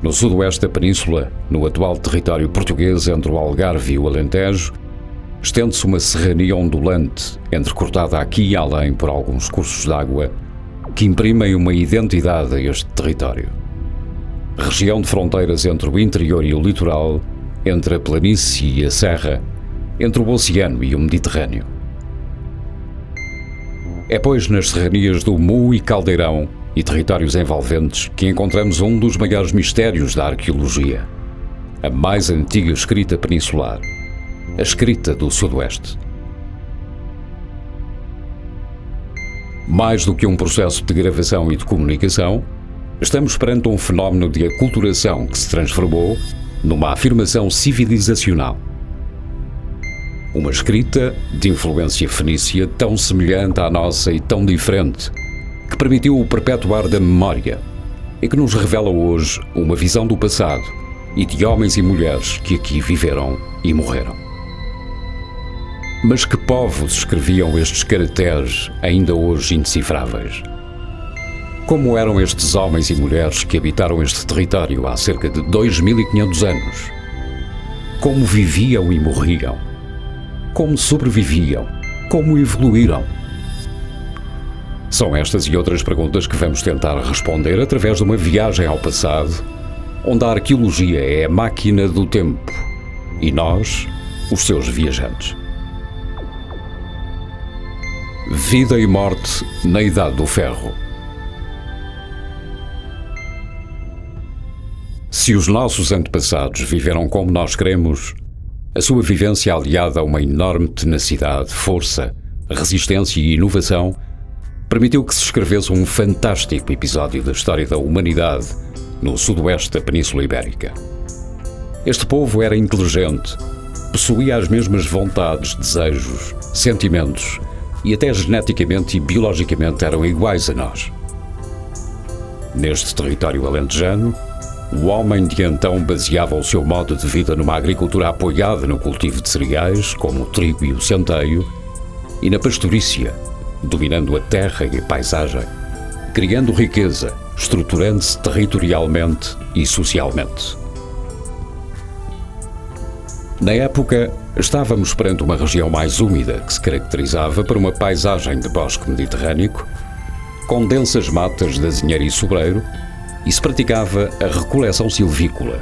No sudoeste da península, no atual território português entre o Algarve e o Alentejo, estende-se uma serrania ondulante, entrecortada aqui e além por alguns cursos de água, que imprimem uma identidade a este território. Região de fronteiras entre o interior e o litoral, entre a planície e a serra, entre o oceano e o Mediterrâneo. É, pois, nas serranias do Mu e Caldeirão e territórios envolventes que encontramos um dos maiores mistérios da arqueologia, a mais antiga escrita peninsular, a escrita do Sudoeste. Mais do que um processo de gravação e de comunicação, estamos perante um fenómeno de aculturação que se transformou numa afirmação civilizacional. Uma escrita de influência fenícia tão semelhante à nossa e tão diferente, que permitiu o perpetuar da memória e que nos revela hoje uma visão do passado e de homens e mulheres que aqui viveram e morreram. Mas que povos escreviam estes caracteres ainda hoje indecifráveis? Como eram estes homens e mulheres que habitaram este território há cerca de 2500 anos? Como viviam e morriam? Como sobreviviam? Como evoluíram? São estas e outras perguntas que vamos tentar responder através de uma viagem ao passado, onde a arqueologia é a máquina do tempo e nós, os seus viajantes. Vida e morte na Idade do Ferro. Se os nossos antepassados viveram como nós queremos, a sua vivência aliada a uma enorme tenacidade, força, resistência e inovação permitiu que se escrevesse um fantástico episódio da história da humanidade no sudoeste da Península Ibérica. Este povo era inteligente, possuía as mesmas vontades, desejos, sentimentos e até geneticamente e biologicamente eram iguais a nós. Neste território alentejano, o homem de então baseava o seu modo de vida numa agricultura apoiada no cultivo de cereais, como o trigo e o centeio, e na pastorícia, dominando a terra e a paisagem, criando riqueza, estruturando-se territorialmente e socialmente. Na época, estávamos perante uma região mais úmida que se caracterizava por uma paisagem de bosque mediterrâneo, com densas matas de azinheiro e sobreiro, e se praticava a recoleção silvícola,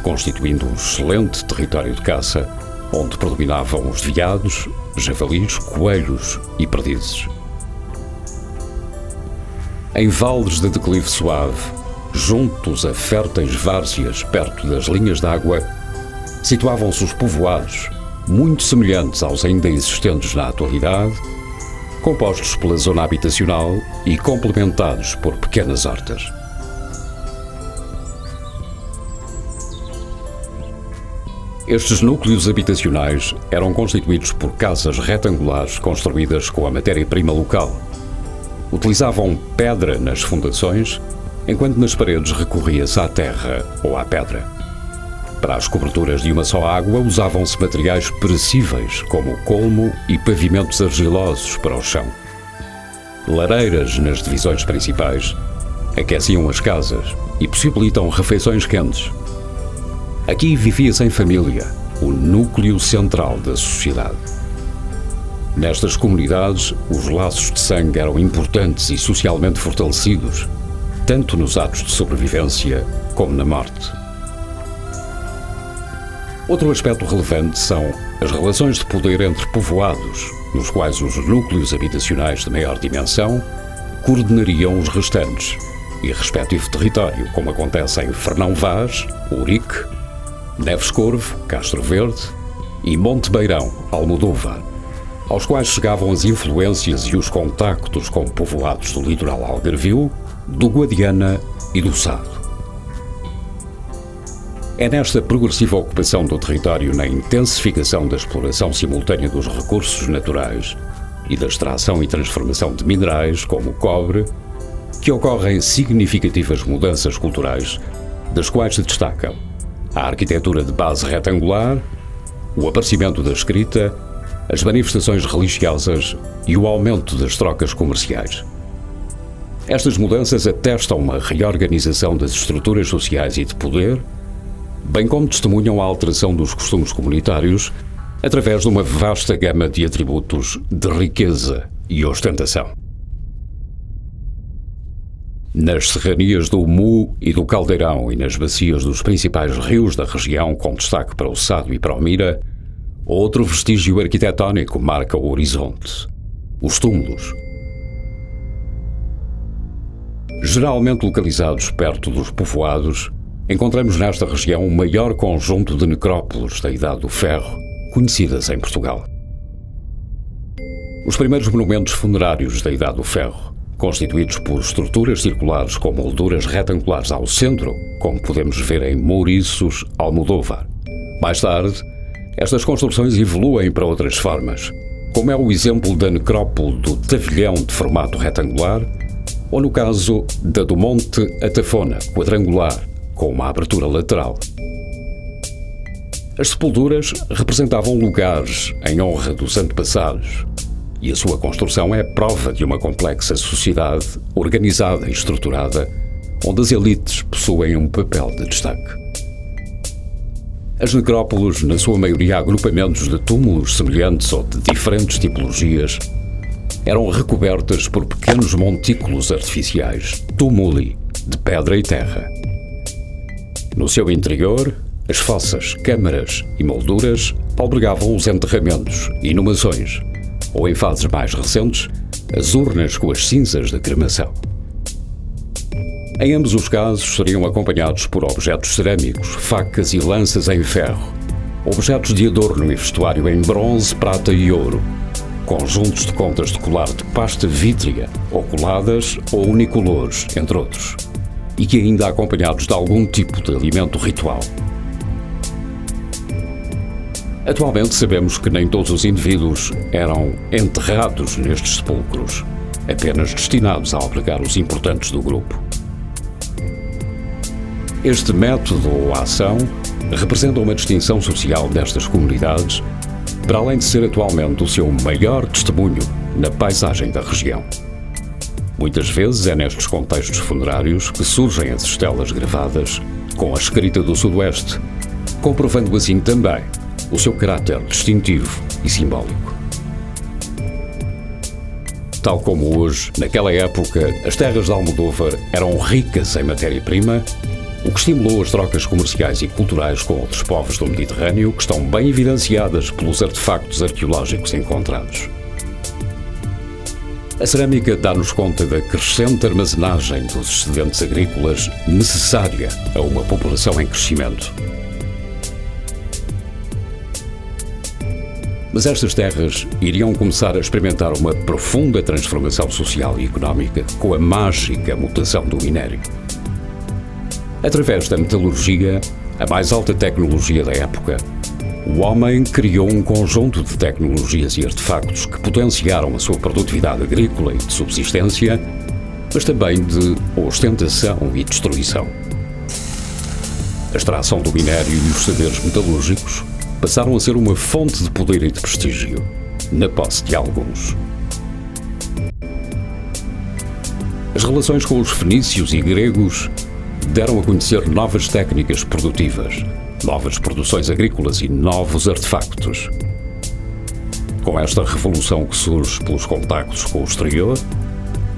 constituindo um excelente território de caça, onde predominavam os veados, javalis, coelhos e perdizes. Em vales de declive suave, juntos a férteis várzeas perto das linhas d'água, situavam-se os povoados, muito semelhantes aos ainda existentes na atualidade, compostos pela zona habitacional e complementados por pequenas hortas. Estes núcleos habitacionais eram constituídos por casas retangulares construídas com a matéria-prima local. Utilizavam pedra nas fundações, enquanto nas paredes recorria-se à terra ou à pedra. Para as coberturas de uma só água usavam-se materiais perecíveis, como o colmo e pavimentos argilosos para o chão. Lareiras nas divisões principais aqueciam as casas e possibilitam refeições quentes. Aqui vivia-se em família, o núcleo central da sociedade. Nestas comunidades, os laços de sangue eram importantes e socialmente fortalecidos, tanto nos atos de sobrevivência como na morte. Outro aspecto relevante são as relações de poder entre povoados, nos quais os núcleos habitacionais de maior dimensão coordenariam os restantes e respectivo território, como acontece em Fernão Vaz, Ourique, Neves Corvo, Castro Verde e Monte Beirão, Almodóvar, aos quais chegavam as influências e os contactos com povoados do litoral algarvio, do Guadiana e do Sado. É nesta progressiva ocupação do território, na intensificação da exploração simultânea dos recursos naturais e da extração e transformação de minerais, como o cobre, que ocorrem significativas mudanças culturais, das quais se destacam a arquitetura de base retangular, o aparecimento da escrita, as manifestações religiosas e o aumento das trocas comerciais. Estas mudanças atestam uma reorganização das estruturas sociais e de poder, bem como testemunham a alteração dos costumes comunitários através de uma vasta gama de atributos de riqueza e ostentação. Nas serranias do Mu e do Caldeirão e nas bacias dos principais rios da região, com destaque para o Sado e para o Mira, outro vestígio arquitetónico marca o horizonte: os túmulos. Geralmente localizados perto dos povoados, encontramos nesta região o maior conjunto de necrópoles da Idade do Ferro conhecidas em Portugal. Os primeiros monumentos funerários da Idade do Ferro, constituídos por estruturas circulares com molduras retangulares ao centro, como podemos ver em Mouriços, Almodóvar. Mais tarde, estas construções evoluem para outras formas, como é o exemplo da necrópole do Tavilhão de formato retangular, ou no caso da do Monte Atafona, quadrangular, com uma abertura lateral. As sepulturas representavam lugares em honra dos antepassados, e a sua construção é prova de uma complexa sociedade organizada e estruturada, onde as elites possuem um papel de destaque. As necrópoles, na sua maioria agrupamentos de túmulos semelhantes ou de diferentes tipologias, eram recobertas por pequenos montículos artificiais, tumuli, de pedra e terra. No seu interior, as fossas, câmaras e molduras albergavam os enterramentos, inumações, ou em fases mais recentes, as urnas com as cinzas da cremação. Em ambos os casos seriam acompanhados por objetos cerâmicos, facas e lanças em ferro, objetos de adorno e vestuário em bronze, prata e ouro, conjuntos de contas de colar de pasta vítrea, oculadas ou unicolores, entre outros, e que ainda acompanhados de algum tipo de alimento ritual. Atualmente sabemos que nem todos os indivíduos eram enterrados nestes sepulcros, apenas destinados a albergar os importantes do grupo. Este método ou ação representa uma distinção social destas comunidades, para além de ser atualmente o seu maior testemunho na paisagem da região. Muitas vezes é nestes contextos funerários que surgem as estelas gravadas com a escrita do Sudoeste, comprovando assim também o seu caráter distintivo e simbólico. Tal como hoje, naquela época, as terras de Almodóvar eram ricas em matéria-prima, o que estimulou as trocas comerciais e culturais com outros povos do Mediterrâneo, que estão bem evidenciadas pelos artefactos arqueológicos encontrados. A cerâmica dá-nos conta da crescente armazenagem dos excedentes agrícolas necessária a uma população em crescimento. Mas estas terras iriam começar a experimentar uma profunda transformação social e económica com a mágica mutação do minério. Através da metalurgia, a mais alta tecnologia da época, o homem criou um conjunto de tecnologias e artefactos que potenciaram a sua produtividade agrícola e de subsistência, mas também de ostentação e destruição. A extração do minério e os saberes metalúrgicos passaram a ser uma fonte de poder e de prestígio, na posse de alguns. As relações com os fenícios e gregos deram a conhecer novas técnicas produtivas, novas produções agrícolas e novos artefactos. Com esta revolução que surge pelos contactos com o exterior,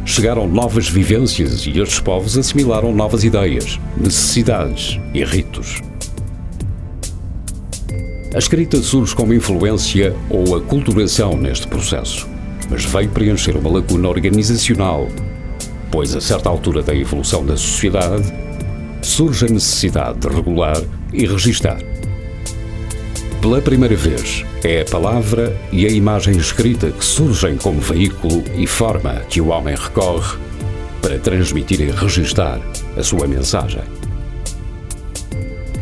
chegaram novas vivências e estes povos assimilaram novas ideias, necessidades e ritos. A escrita surge como influência ou aculturação neste processo, mas veio preencher uma lacuna organizacional, pois a certa altura da evolução da sociedade surge a necessidade de regular e registar. Pela primeira vez, é a palavra e a imagem escrita que surgem como veículo e forma que o homem recorre para transmitir e registar a sua mensagem.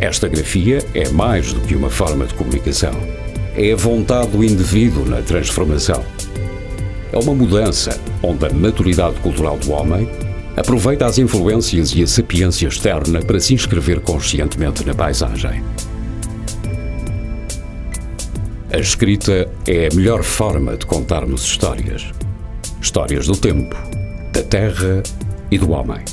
Esta grafia é mais do que uma forma de comunicação. É a vontade do indivíduo na transformação. É uma mudança onde a maturidade cultural do homem aproveita as influências e a sapiência externa para se inscrever conscientemente na paisagem. A escrita é a melhor forma de contarmos histórias. Histórias do tempo, da terra e do homem.